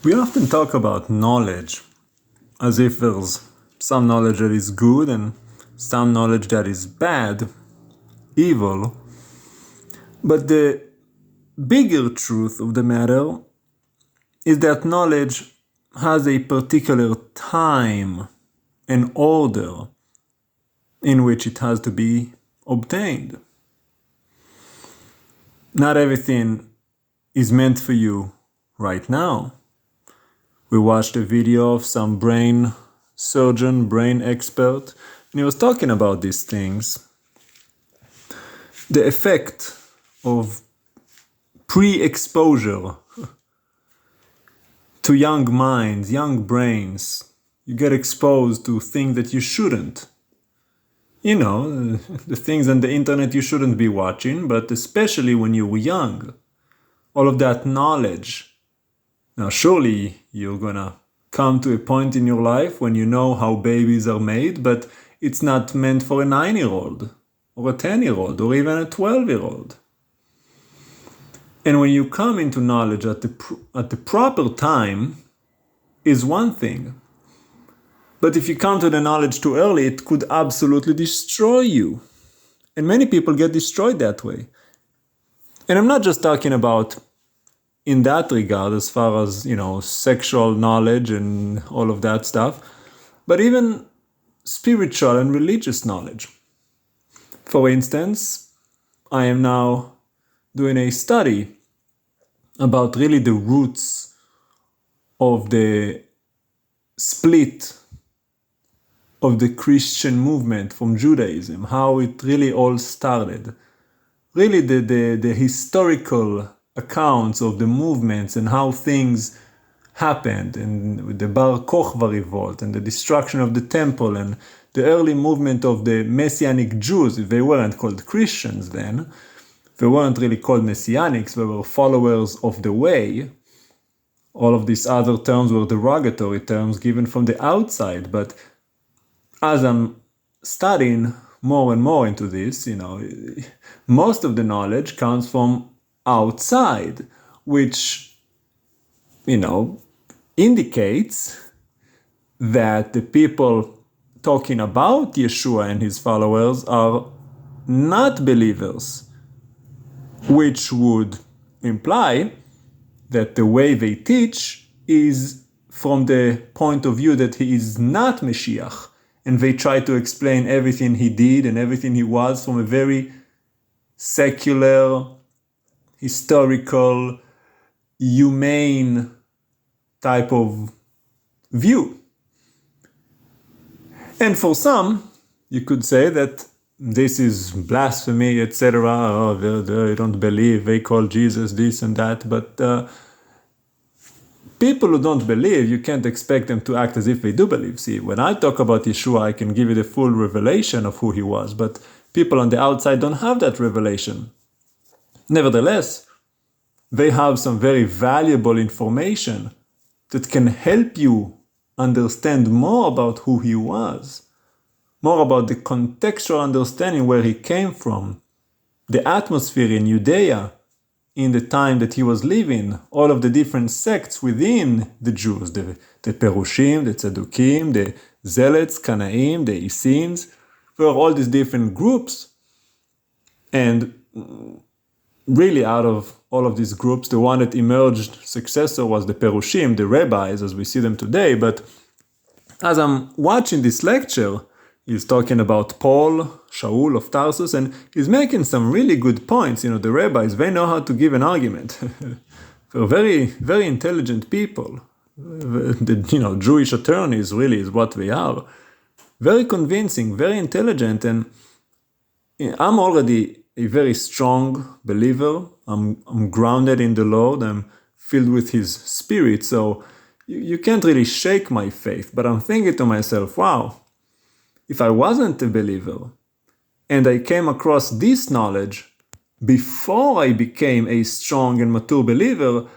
We often talk about knowledge as if there's some knowledge that is good and some knowledge that is bad, evil. But the bigger truth of the matter is that knowledge has a particular time and order in which it has to be obtained. Not everything is meant for you right now. We watched a video of some brain surgeon, brain expert, and he was talking about these things. The effect of pre-exposure to young minds, young brains. You get exposed to things that you shouldn't. You know, the things on the internet you shouldn't be watching, but especially when you were young. All of that knowledge. Now, surely you're gonna come to a point in your life when you know how babies are made, but it's not meant for a 9-year-old, or a 10-year-old, or even a 12-year-old. And when you come into knowledge at the proper time, is one thing. But if you come to the knowledge too early, it could absolutely destroy you. And many people get destroyed that way. And I'm not just talking about in that regard, as far as, sexual knowledge and all of that stuff, but even spiritual and religious knowledge. For instance, I am now doing a study about really the roots of the split of the Christian movement from Judaism, how it really all started. Really the historical accounts of the movements and how things happened, and with the Bar Kokhba revolt and the destruction of the temple and the early movement of the Messianic Jews. They weren't called Christians then. They weren't really called Messianics. They were followers of the way. All of these other terms were derogatory terms given from the outside. But as I'm studying more and more into this, most of the knowledge comes from outside, which, indicates that the people talking about Yeshua and his followers are not believers, which would imply that the way they teach is from the point of view that he is not Mashiach, and they try to explain everything he did and everything he was from a very secular, historical, humane type of view. And for some, you could say that this is blasphemy, etc. Oh, they don't believe, they call Jesus this and that. But people who don't believe, you can't expect them to act as if they do believe. See, when I talk about Yeshua, I can give you the full revelation of who he was. But people on the outside don't have that revelation. Nevertheless, they have some very valuable information that can help you understand more about who he was, more about the contextual understanding where he came from, the atmosphere in Judea in the time that he was living, all of the different sects within the Jews, the Perushim, the Tzadukim, the Zealots, Canaim, the Essenes. There were all these different groups, and really out of all of these groups, the one that emerged successor was the Perushim, the rabbis as we see them today. But as I'm watching this lecture, he's talking about Paul, Shaul of Tarsus, and he's making some really good points. The rabbis, they know how to give an argument. They're very, very intelligent people. The Jewish attorneys really is what they are. Very convincing, very intelligent, and I'm already a very strong believer. I'm grounded in the Lord. I'm filled with his spirit. So you can't really shake my faith. But I'm thinking to myself, wow, if I wasn't a believer and I came across this knowledge before I became a strong and mature believer,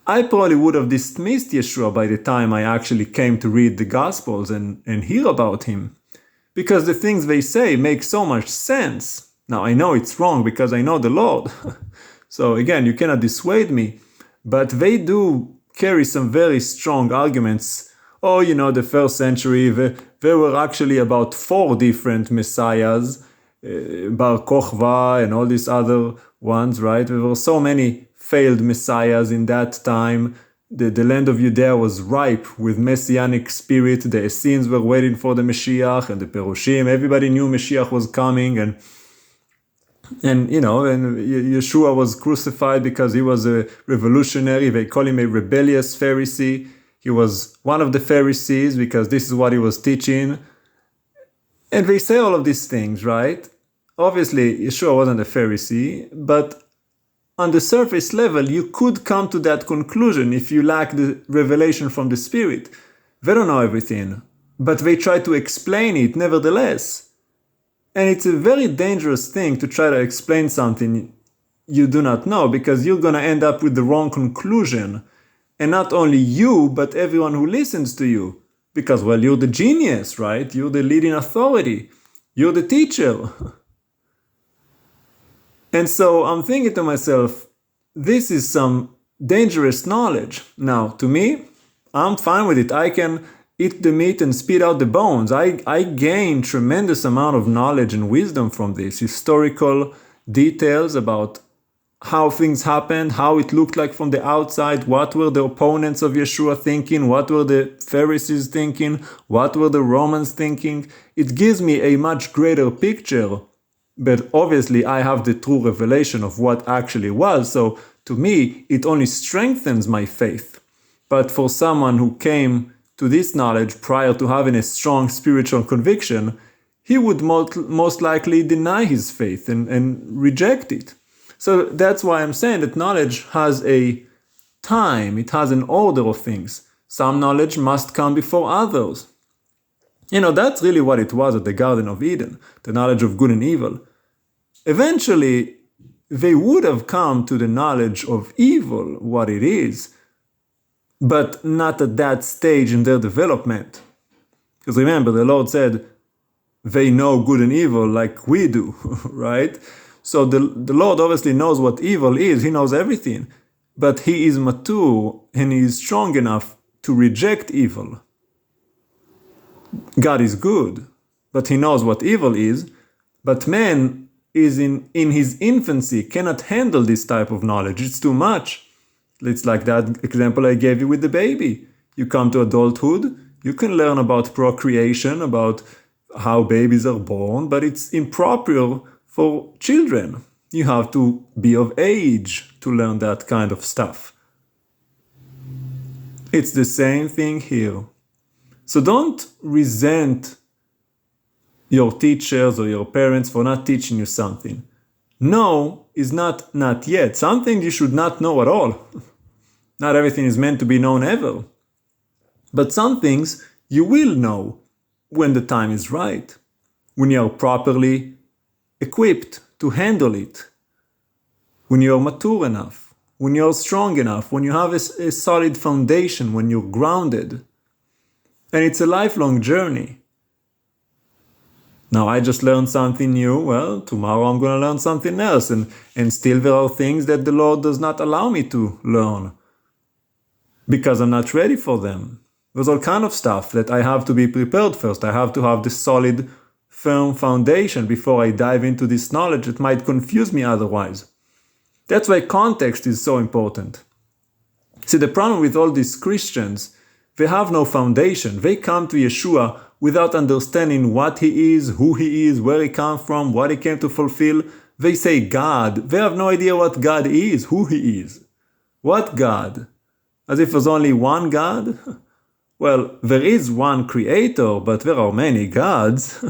I probably would have dismissed Yeshua by the time I actually came to read the Gospels and hear about him. Because the things they say make so much sense. Now, I know it's wrong because I know the Lord. So again, you cannot dissuade me. But they do carry some very strong arguments. Oh, the first century, there were actually about 4 different messiahs, Bar Kokhba and all these other ones, right? There were so many failed messiahs in that time. The land of Judea was ripe with messianic spirit. The Essenes were waiting for the Mashiach, and the Perushim. Everybody knew Mashiach was coming, and Yeshua was crucified because he was a revolutionary. They call him a rebellious Pharisee. He was one of the Pharisees because this is what he was teaching. And they say all of these things, right? Obviously, Yeshua wasn't a Pharisee, but on the surface level, you could come to that conclusion if you lack the revelation from the Spirit. They don't know everything, but they try to explain it nevertheless. And it's a very dangerous thing to try to explain something you do not know, because you're going to end up with the wrong conclusion. And not only you, but everyone who listens to you. Because, well, you're the genius, right? You're the leading authority. You're the teacher. And so I'm thinking to myself, this is some dangerous knowledge. Now, to me, I'm fine with it. I can eat the meat and spit out the bones. I gain tremendous amount of knowledge and wisdom from this. Historical details about how things happened, how it looked like from the outside, what were the opponents of Yeshua thinking, what were the Pharisees thinking, what were the Romans thinking. It gives me a much greater picture. But obviously, I have the true revelation of what actually was. So to me, it only strengthens my faith. But for someone who came to this knowledge prior to having a strong spiritual conviction, he would most likely deny his faith and reject it. So that's why I'm saying that knowledge has a time, it has an order of things. Some knowledge must come before others. That's really what it was at the Garden of Eden, the knowledge of good and evil. Eventually, they would have come to the knowledge of evil, what it is, but not at that stage in their development. Because remember, the Lord said, they know good and evil like we do, right? So the Lord obviously knows what evil is, He knows everything, but He is mature and He is strong enough to reject evil. God is good, but He knows what evil is, but man is in his infancy, cannot handle this type of knowledge. It's too much. It's like that example I gave you with the baby. You come to adulthood, you can learn about procreation, about how babies are born, but it's improper for children. You have to be of age to learn that kind of stuff. It's the same thing here. So don't resent your teachers or your parents for not teaching you something. No is not yet. Something you should not know at all. Not everything is meant to be known ever. But some things you will know when the time is right, when you are properly equipped to handle it, when you are mature enough, when you are strong enough, when you have a solid foundation, when you're grounded. And it's a lifelong journey. Now I just learned something new, well, tomorrow I'm going to learn something else, and still there are things that the Lord does not allow me to learn because I'm not ready for them. There's all kind of stuff that I have to be prepared first. I have to have this solid, firm foundation before I dive into this knowledge that might confuse me otherwise. That's why context is so important. See, the problem with all these Christians, they have no foundation. They come to Yeshua without understanding what He is, who He is, where He comes from, what He came to fulfill. They say God. They have no idea what God is, who He is. What God? As if there's only one God? Well, there is one creator, but there are many gods.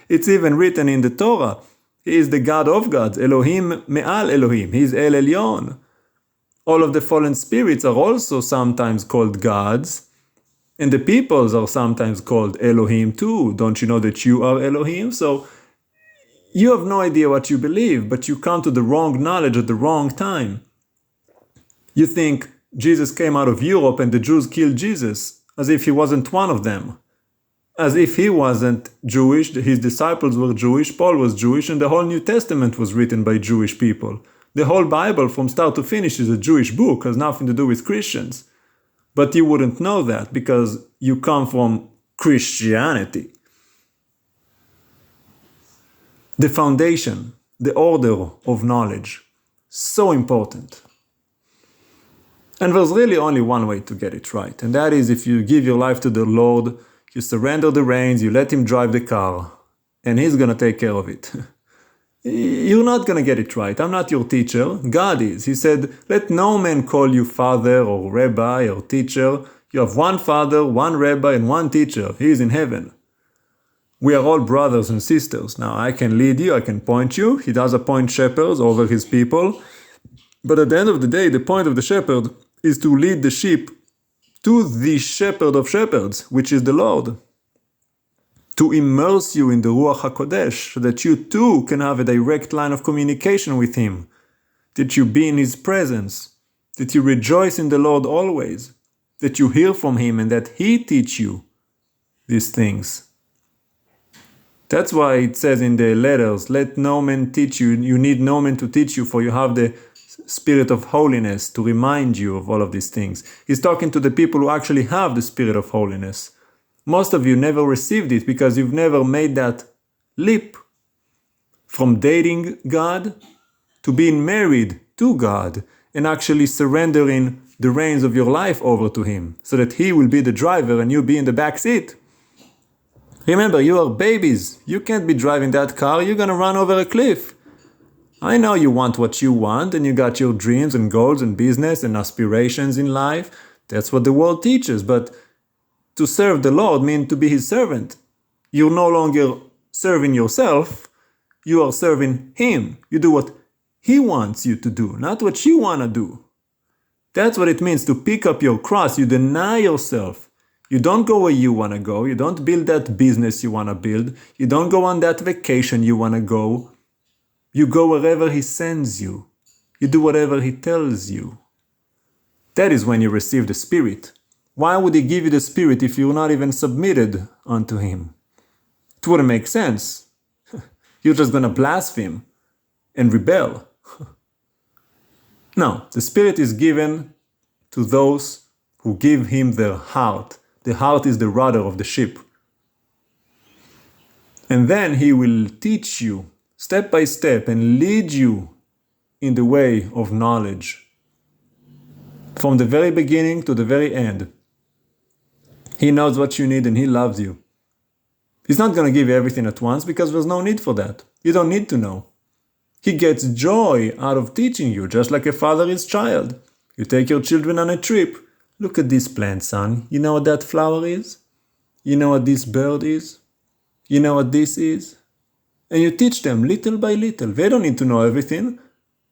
It's even written in the Torah. He is the God of gods, Elohim me'al Elohim. He is El Elyon. All of the fallen spirits are also sometimes called gods, and the peoples are sometimes called Elohim too. Don't you know that you are Elohim? So you have no idea what you believe, but you come to the wrong knowledge at the wrong time. You think Jesus came out of Europe and the Jews killed Jesus, as if He wasn't one of them. As if He wasn't Jewish, His disciples were Jewish, Paul was Jewish, and the whole New Testament was written by Jewish people. The whole Bible from start to finish is a Jewish book, has nothing to do with Christians. But you wouldn't know that because you come from Christianity. The foundation, the order of knowledge, so important. And there's really only one way to get it right, and that is if you give your life to the Lord, you surrender the reins, you let Him drive the car, and He's gonna take care of it. You're not gonna get it right. I'm not your teacher. God is. He said, let no man call you father or rabbi or teacher. You have one father, one rabbi, and one teacher. He is in heaven. We are all brothers and sisters. Now, I can lead you, I can point you. He does appoint shepherds over His people. But at the end of the day, the point of the shepherd is to lead the sheep to the shepherd of shepherds, which is the Lord. To immerse you in the Ruach HaKodesh, so that you too can have a direct line of communication with Him, that you be in His presence, that you rejoice in the Lord always, that you hear from Him and that He teach you these things. That's why it says in the letters, let no man teach you, you need no man to teach you, for you have the Spirit of holiness to remind you of all of these things. He's talking to the people who actually have the Spirit of holiness. Most of you never received it because you've never made that leap from dating God to being married to God and actually surrendering the reins of your life over to Him so that He will be the driver and you be in the back seat. Remember, you are babies. You can't be driving that car. You're gonna run over a cliff. I know you want what you want and you got your dreams and goals and business and aspirations in life. That's what the world teaches, but to serve the Lord means to be His servant. You're no longer serving yourself, you are serving Him. You do what He wants you to do, not what you want to do. That's what it means to pick up your cross. You deny yourself. You don't go where you want to go. You don't build that business you want to build. You don't go on that vacation you want to go. You go wherever He sends you. You do whatever He tells you. That is when you receive the Spirit. Why would He give you the Spirit if you're not even submitted unto Him? It wouldn't make sense. You're just going to blaspheme and rebel. No, the Spirit is given to those who give Him their heart. The heart is the rudder of the ship. And then He will teach you step by step and lead you in the way of knowledge. From the very beginning to the very end. He knows what you need and He loves you. He's not going to give you everything at once because there's no need for that. You don't need to know. He gets joy out of teaching you, just like a father is child. You take your children on a trip. Look at this plant, son. You know what that flower is? You know what this bird is? You know what this is? And you teach them little by little. They don't need to know everything.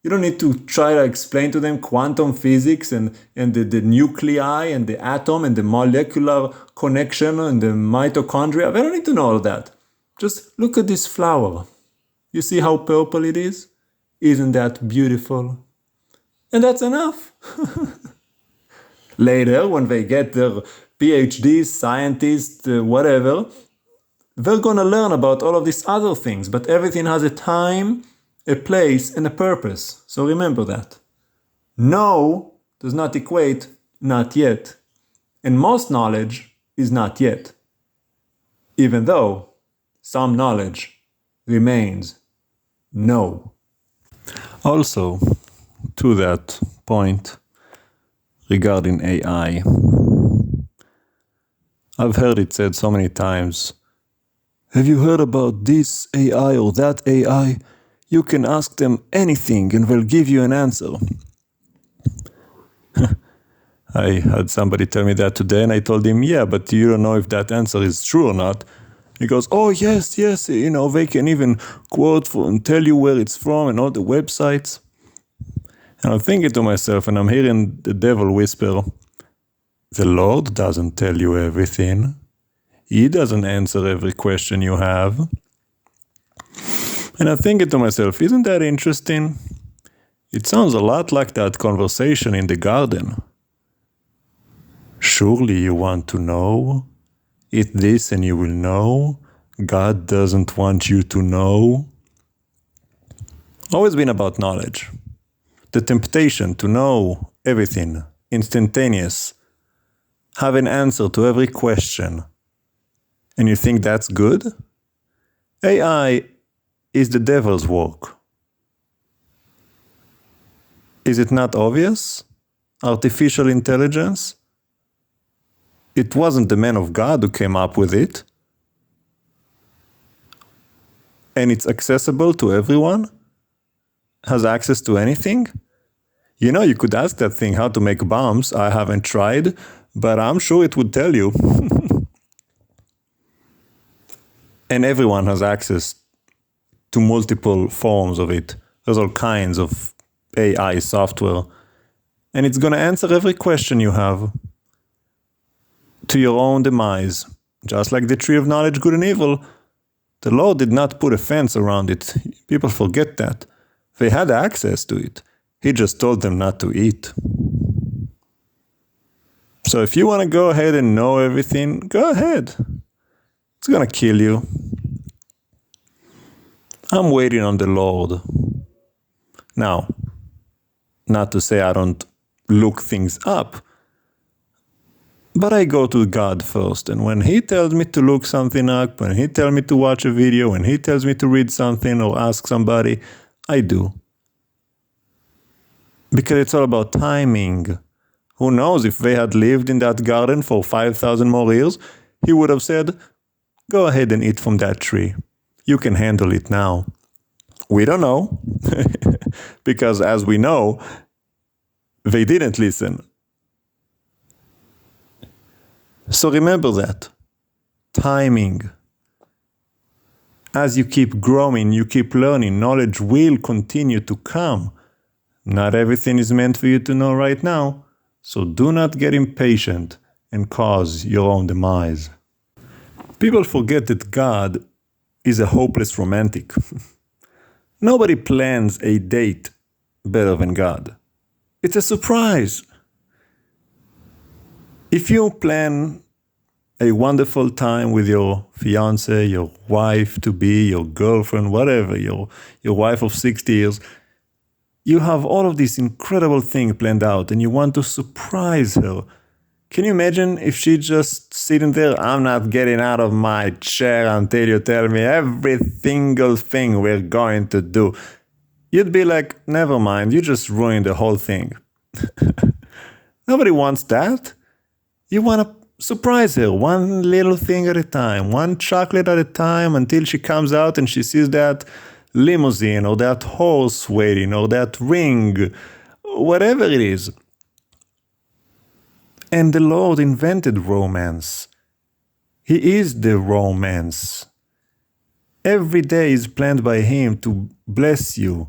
You don't need to try to explain to them quantum physics and the nuclei and the atom and the molecular connection and the mitochondria. They don't need to know all that. Just look at this flower. You see how purple it is? Isn't that beautiful? And that's enough. Later, when they get their PhDs, scientists, whatever, they're going to learn about all of these other things. But everything has a time, a place, and a purpose. So remember that. No does not equate not yet. And most knowledge is not yet. Even though some knowledge remains no. Also, to that point regarding AI, I've heard it said so many times, have you heard about this AI or that AI? You can ask them anything and they'll give you an answer. I had somebody tell me that today and I told him, yeah, but you don't know if that answer is true or not. He goes, oh, yes, they can even quote and tell you where it's from and all the websites. And I'm thinking to myself, and I'm hearing the devil whisper, the Lord doesn't tell you everything. He doesn't answer every question you have. And I'm thinking to myself, isn't that interesting? It sounds a lot like that conversation in the garden. Surely you want to know? Eat this and you will know. God doesn't want you to know. Always been about knowledge. The temptation to know everything, instantaneous. have an answer to every question, and you think that's good? AI is the devil's work. Is it not obvious? Artificial intelligence? It wasn't the man of God who came up with it. And it's accessible to everyone? Has access to anything? You know, you could ask that thing how to make bombs. I haven't tried, but I'm sure it would tell you. And everyone has access to multiple forms of it. There's all kinds of AI software. And it's going to answer every question you have to your own demise. Just like the tree of knowledge, good and evil, the Lord did not put a fence around it. People forget that. They had access to it. He just told them not to eat. So if you want to go ahead and know everything, go ahead. It's going to kill you. I'm waiting on the Lord. Now, not to say I don't look things up, but I go to God first. And when He tells me to look something up, when He tells me to watch a video, when He tells me to read something or ask somebody, I do. Because it's all about timing. Who knows, if they had lived in that garden for 5,000 more years, He would have said, go ahead and eat from that tree. You can handle it now. We don't know. Because as we know, they didn't listen. So remember that. Timing. As you keep growing, you keep learning, knowledge will continue to come. Not everything is meant for you to know right now, so do not get impatient and cause your own demise. People forget that God is a hopeless romantic. Nobody plans a date better than God. It's a surprise. If you plan a wonderful time with your fiance, your wife-to-be, your girlfriend, whatever, your wife of 60 years, you have all of these incredible things planned out and you want to surprise her. Can you imagine if she just sitting there, I'm not getting out of my chair until you tell me every single thing we're going to do. You'd be like, never mind, you just ruined the whole thing. Nobody wants that. You want to surprise her, one little thing at a time, one chocolate at a time until she comes out and she sees that limousine or that horse waiting or that ring, whatever it is. And the Lord invented romance. He is the romance. Every day is planned by Him to bless you.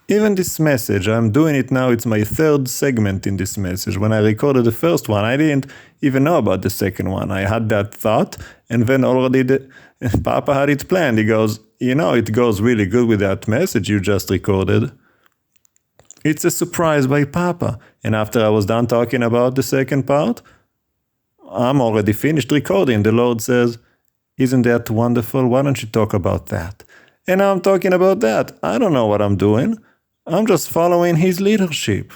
Even this message, I'm doing it now, it's my third segment in this message. When I recorded the first one, I didn't even know about the second one. I had that thought, and then already Papa had it planned. He goes, you know, it goes really good with that message you just recorded. It's a surprise by Papa. And after I was done talking about the second part, I'm already finished recording. The Lord says, isn't that wonderful? Why don't you talk about that? And I'm talking about that. I don't know what I'm doing. I'm just following His leadership.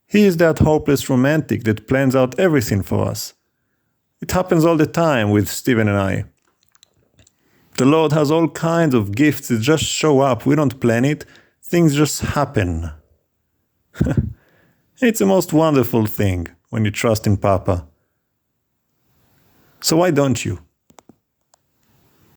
He is that hopeless romantic that plans out everything for us. It happens all the time with Stephen and I. The Lord has all kinds of gifts that just show up. We don't plan it. Things just happen. It's the most wonderful thing when you trust in Papa. So why don't you?